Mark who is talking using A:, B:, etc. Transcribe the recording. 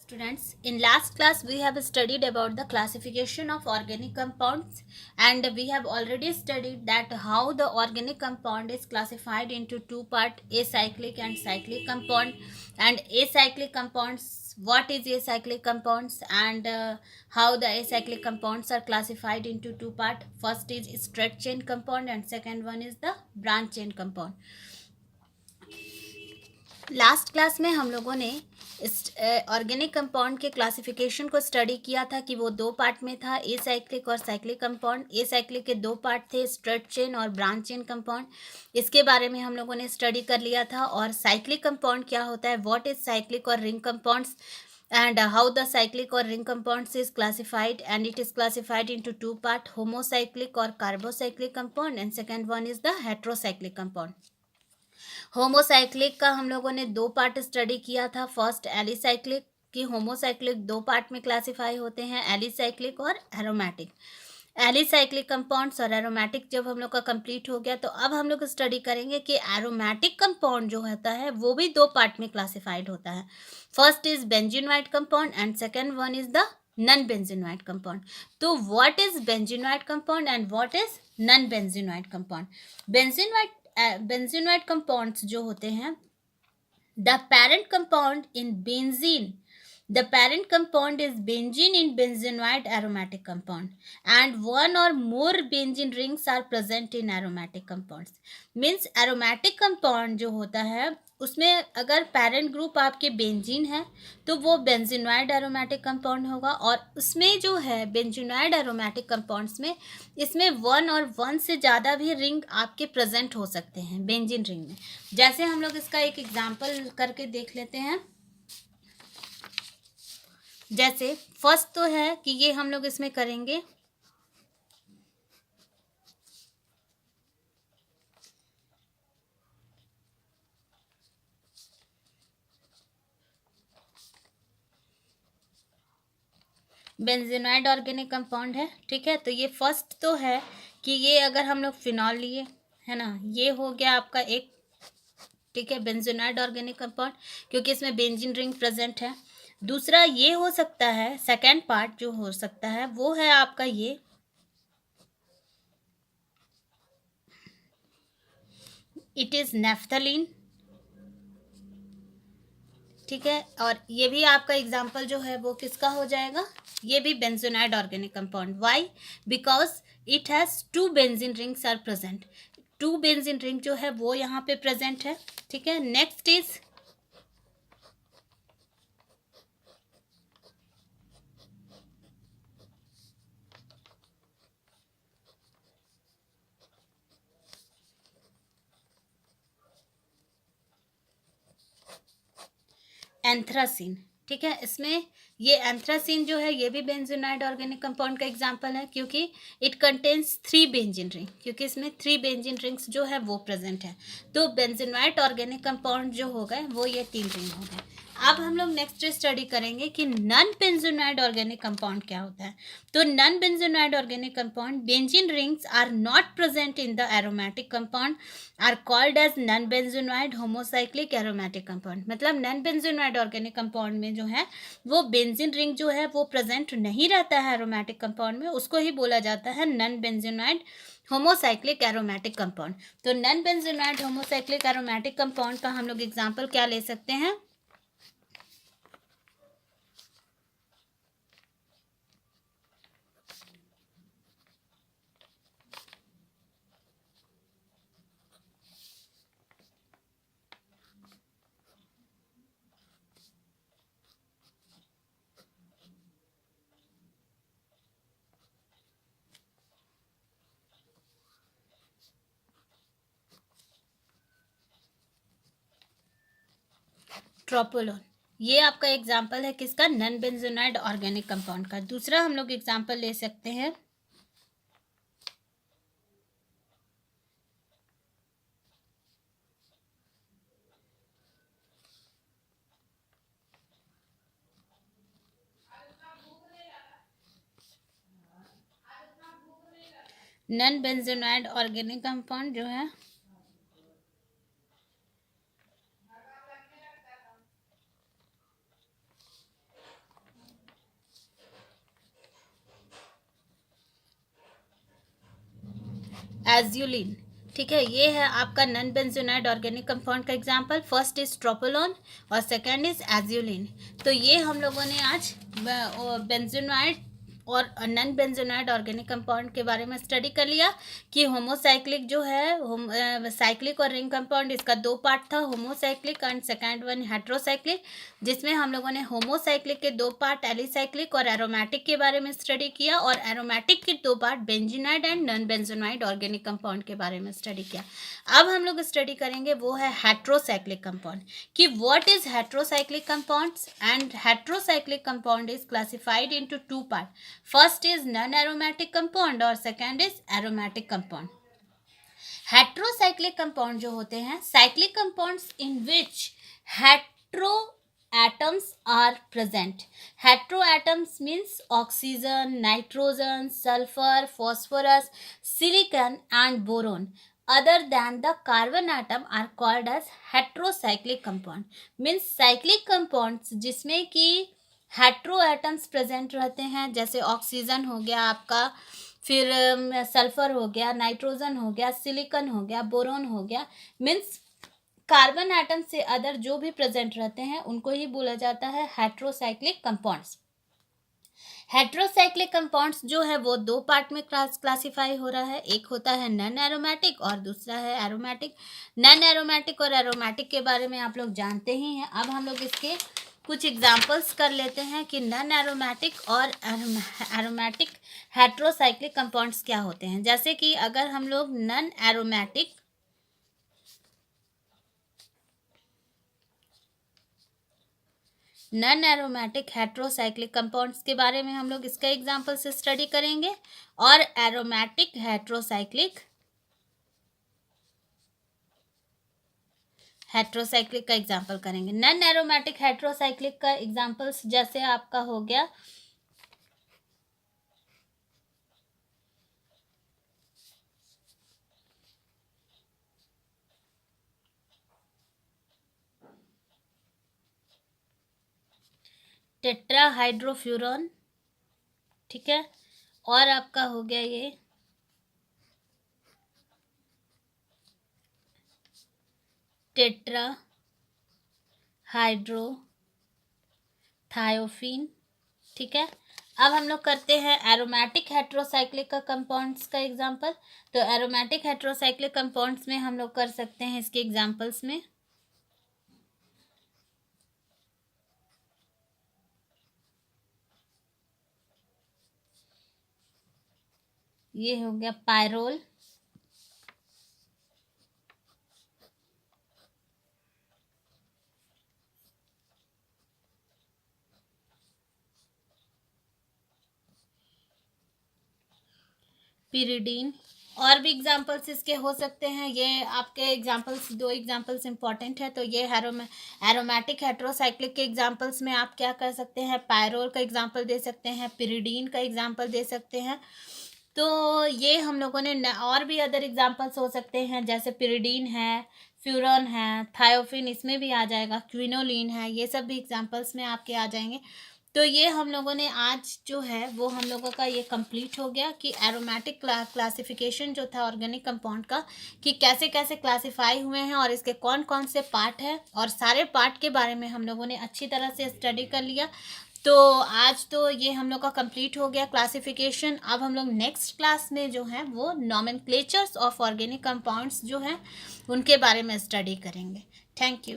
A: Students, in last class we have studied about the classification of organic compounds, and we have already studied that how the organic compound is classified into two part, acyclic and cyclic compound. And acyclic compounds, what is acyclic compounds, and how the acyclic compounds are classified into two part. First is straight chain compound and second one is the branch chain compound. Last class में हम लोगों ने organic compound के classification को study किया था कि वो दो पार्ट में था, ए साइक्लिक और साइक्लिक कंपाउंड. ए साइक्लिक के दो पार्ट थे, स्ट्रेट चेन और ब्रांच चेन कंपाउंड. इसके बारे में हम लोगों ने स्टडी कर लिया था. और साइक्लिक कंपाउंड क्या होता है, व्हाट इज साइक्लिक और ring compounds, and how the cyclic or ring compounds is classified, and it is classified into two part, homocyclic or carbocyclic compound, and second one is the heterocyclic compound. Homocyclic का हम लोगों ने दो part study किया था. First alicyclic की. Homocyclic दो part में क्लासिफाई होते हैं, एलिसाइक्लिक और एरोमेटिक. एलिसाइक्लिक कंपाउंड्स और एरोमेटिक जब हम लोग का कंप्लीट हो गया, तो अब हम लोग स्टडी करेंगे कि एरोमेटिक कंपाउंड जो होता है वो भी दो पार्ट में क्लासिफाइड होता है. First is benzenoid compound and second one is the non benzenoid compound. तो what is benzenoid compound and what is non benzenoid compound. Benzenoid compounds जो होते हैं, the parent compound in benzene, the parent compound is benzene in benzenoid aromatic compound, and one or more benzene rings are present in aromatic compounds. means aromatic compound जो होता है उसमें अगर parent group आपके benzene है तो वो benzenoid aromatic compound होगा. और उसमें जो है बेंजीनोइड एरोमेटिक कंपाउंड्स में, इसमें वन और वन से ज़्यादा भी रिंग आपके प्रेजेंट हो सकते हैं बेंजीन रिंग में. जैसे हम लोग इसका एक एग्जांपल करके देख लेते हैं. जैसे फर्स्ट तो है कि ये हम लोग इसमें करेंगे बेंजीनोइड ऑर्गेनिक कंपाउंड है. ठीक है, तो ये फर्स्ट तो है कि ये अगर हम लोग फिनॉल लिए है ना, ये हो गया आपका एक. ठीक है, बेंजीनोइड ऑर्गेनिक कंपाउंड क्योंकि इसमें बेंजीन रिंग प्रेजेंट है. दूसरा ये हो सकता है, सेकेंड पार्ट जो हो सकता है वो है आपका ये, इट इज नेफ्थलीन. ठीक है, और ये भी आपका एग्जाम्पल जो है वो किसका हो जाएगा, ये भी benzenoid organic compound. Why, because it has two benzene rings are present. Two benzene ring जो है वो यहाँ पे प्रेजेंट है. ठीक है, नेक्स्ट इज एंथ्रासीन. ठीक है, इसमें ये एंथ्रासीन जो है ये भी बेंजीनोइड ऑर्गेनिक कंपाउंड का एग्जांपल है क्योंकि it contains three benzene ring, क्योंकि इसमें थ्री बेंजीन रिंग्स जो है वो प्रेजेंट है. तो बेंजीनोइड ऑर्गेनिक कंपाउंड जो हो गए वो ये तीन रिंग हो गए. अब हम लोग नेक्स्ट स्टडी करेंगे कि नॉन बेंजीनोइड ऑर्गेनिक कंपाउंड क्या होता है. तो non benzenoid organic compound, benzene rings are not present in the aromatic compound, are called as non benzenoid homocyclic aromatic compound. मतलब नॉन बेंजीनोइड ऑर्गेनिक कंपाउंड में जो है वो बेंजीन रिंग जो है वो प्रेजेंट नहीं रहता है एरोमेटिक कंपाउंड में, उसको ही बोला जाता है non benzenoid homocyclic aromatic compound. तो non benzenoid homocyclic aromatic compound का हम लोग एग्जांपल क्या ले सकते हैं, ट्रोपोलोन. ये आपका एग्जांपल है किसका, नॉन बेंजीनोइड ऑर्गेनिक कंपाउंड का. दूसरा हम लोग एग्जांपल ले सकते हैं नॉन बेंजीनोइड ऑर्गेनिक कंपाउंड जो है एज्यूलिन, ठीक है, ये है आपका नॉन बेंजोनाइड ऑर्गेनिक कंपाउंड का एग्जांपल। फर्स्ट इज ट्रोपोलोन और सेकंड इज एज्यूलिन। तो ये हम लोगों ने आज बेंजोनाइड और नॉन बेंजोनाइड ऑर्गेनिक कंपाउंड के बारे में स्टडी कर लिया कि होमोसाइक्लिक जो है, साइक्लिक और रिंग कंपाउंड, इसका दो पार्ट था, homocyclic and second one heterocyclic, जिसमें हम लोगों ने होमोसाइक्लिक के दो पार्ट एलिसाइक्लिक और एरोमेटिक के बारे में स्टडी किया, और एरोमेटिक के दो part benzenoid and non benzenoid organic compound के बारे में स्टडी किया। अब हम लोग स्टडी करेंगे वो है हेट्रोसाइक्लिक कंपाउंड, कि what is heterocyclic compounds. And heterocyclic compound is classified into two part, first is non aromatic compound और second is aromatic compound. Heterocyclic compound जो होते हैं, cyclic compounds in which hetero atoms are present. Heteroatoms means oxygen, nitrogen, sulfur, phosphorus, silicon and boron other than the carbon atom are called as heterocyclic compound. Means cyclic compounds जिसमें कि हेट्रोएटम्स present रहते हैं, जैसे oxygen हो गया आपका, फिर sulphur हो गया, नाइट्रोजन हो गया, सिलिकॉन हो गया, बोरोन हो गया, मीन्स कार्बन एटम से अदर जो भी प्रेजेंट रहते हैं उनको ही बोला जाता है हेट्रोसाइक्लिक कंपाउंड्स। हेट्रोसाइक्लिक कंपाउंड्स जो है वो दो पार्ट में क्लासिफाई हो रहा है, एक होता है नॉन एरोमेटिक और दूसरा है एरोमेटिक। नॉन एरोमेटिक और एरोमेटिक के बारे में आप लोग जानते ही हैं। अब हम लोग इसके कुछ एग्जांपल्स कर लेते हैं कि नॉन एरोमेटिक और एरोमेटिक हेट्रोसाइक्लिक कंपाउंड्स क्या होते हैं। जैसे कि अगर हम लोग नॉन एरोमेटिक हेट्रोसाइक्लिक कंपाउंड्स के बारे में हम लोग इसका एग्जांपल से स्टडी करेंगे, और एरोमेटिक हेट्रोसाइक्लिक का एग्जांपल करेंगे। नॉन एरोमेटिक हेट्रोसाइक्लिक का एग्जांपल्स जैसे आपका हो गया टेट्राहाइड्रोफ्यूरॉन, ठीक है, और आपका हो गया ये टेट्राहाइड्रोथायोफीन, ठीक है। अब हम लोग करते हैं एरोमेटिक हेट्रोसाइक्लिक का कंपाउंड्स का एग्जांपल। तो एरोमेटिक हेट्रोसाइक्लिक कंपाउंड्स में हम लोग कर सकते हैं इसके एग्जांपल्स में ये हो गया पायरोल, पिरिडीन, और भी एग्जांपल्स इसके हो सकते हैं। ये आपके एग्जांपल्स, दो एग्जांपल्स इंपॉर्टेंट है। तो ये एरोमेटिक हेट्रोसाइक्लिक के एग्जांपल्स में आप क्या कर सकते हैं, पायरोल का एग्जांपल दे सकते हैं, पिरिडीन का एग्जांपल दे सकते हैं। तो ये हम लोगों ने और भी अदर एग्जांपल्स हो सकते हैं, जैसे पिरिडीन है, फ्यूरॉन है, थायोफिन इसमें भी आ जाएगा, क्विनोलिन है, ये सब भी एग्जांपल्स में आपके आ जाएंगे। तो ये हम लोगों ने आज जो है वो हम लोगों का ये कंप्लीट हो गया कि एरोमेटिक क्लासिफिकेशन जो था ऑर्गेनिक कंपाउंड का, कि कैसे कैसे क्लासिफाई हुए हैं और इसके कौन कौन से पार्ट हैं, और सारे पार्ट के बारे में हम लोगों ने अच्छी तरह से स्टडी कर लिया। तो आज तो ये हम लोग का कंप्लीट हो गया क्लासिफिकेशन। अब हम लोग नेक्स्ट क्लास में जो है वो नॉमेनक्लेचर्स ऑफ ऑर्गेनिक कंपाउंड्स जो हैं उनके बारे में स्टडी करेंगे। Thank you.